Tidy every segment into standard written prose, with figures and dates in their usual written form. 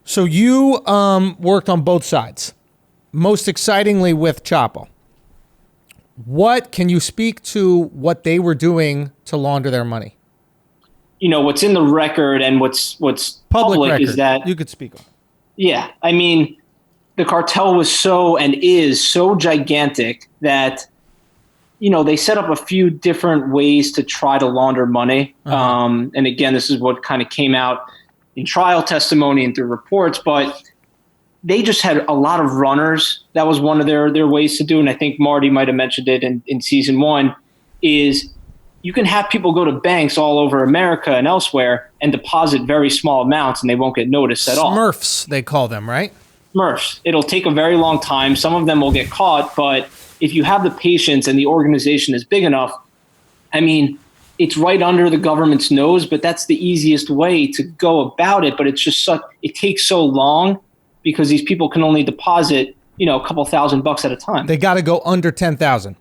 So you worked on both sides, most excitingly with Chapo. What can you speak to what they were doing to launder their money? What's in the record and what's public record. is that You could speak on. Yeah, I mean, the cartel was so and is so gigantic that they set up a few different ways to try to launder money. And again, this is what kind of came out in trial testimony and through reports, but they just had a lot of runners. That was one of their ways to do. And I think Marty might have mentioned it in season one is you can have people go to banks all over America and elsewhere and deposit very small amounts and they won't get noticed at all. Smurfs, they call them, right? Smurfs. It'll take a very long time. Some of them will get caught, but if you have the patience and the organization is big enough, I mean, it's right under the government's nose, but that's the easiest way to go about it. But it's just it takes so long because these people can only deposit, a couple $1,000 at a time. They got to go under 10,000.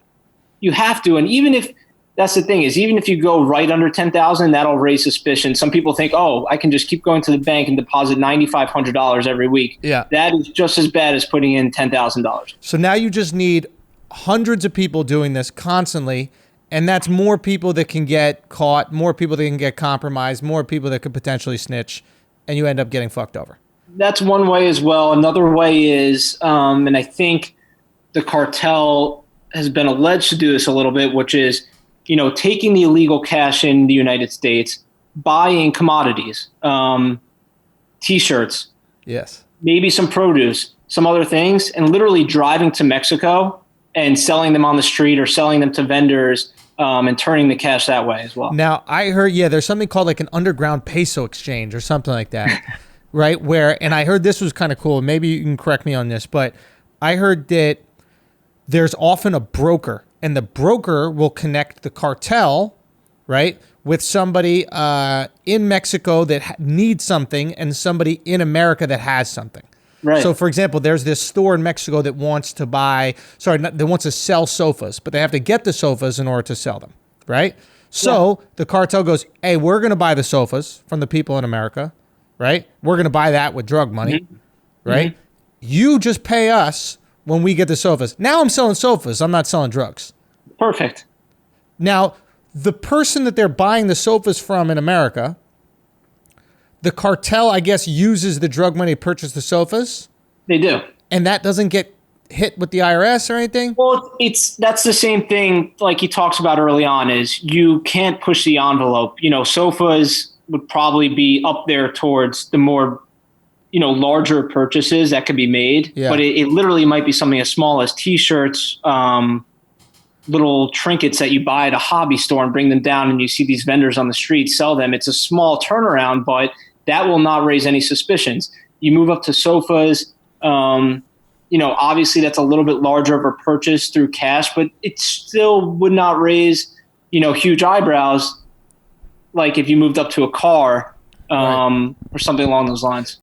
You have to. And even if that's the thing is, even if you go right under 10,000, that'll raise suspicion. Some people think, oh, I can just keep going to the bank and deposit $9,500 every week. Yeah. That is just as bad as putting in $10,000. So now you just need hundreds of people doing this constantly. And that's more people that can get caught, more people that can get compromised, more people that could potentially snitch, and you end up getting fucked over. That's one way as well. Another way is, and I think the cartel has been alleged to do this a little bit, which is, taking the illegal cash in the United States, buying commodities, T-shirts, yes, maybe some produce, some other things, and literally driving to Mexico and selling them on the street or selling them to vendors and turning the cash that way as well. Now, I heard, there's something called like an underground peso exchange or something like that, right? And I heard this was kind of cool. Maybe you can correct me on this, but I heard that there's often a broker, and the broker will connect the cartel, right, with somebody in Mexico that needs something and somebody in America that has something. Right. So, for example, there's this store in Mexico that wants to that wants to sell sofas, but they have to get the sofas in order to sell them, right? So the cartel goes, hey, we're going to buy the sofas from the people in America, right? We're going to buy that with drug money, right? Mm-hmm. You just pay us when we get the sofas. Now I'm selling sofas. I'm not selling drugs. Perfect. Now, the person that they're buying the sofas from in America, the cartel, I guess, uses the drug money to purchase the sofas. They do. And that doesn't get hit with the IRS or anything? Well, that's the same thing like he talks about early on is you can't push the envelope. Sofas would probably be up there towards the more, larger purchases that could be made. Yeah. But it literally might be something as small as T-shirts, little trinkets that you buy at a hobby store and bring them down and you see these vendors on the street sell them. It's a small turnaround, but that will not raise any suspicions. You move up to sofas, obviously that's a little bit larger of a purchase through cash, but it still would not raise, huge eyebrows like if you moved up to a car or something along those lines.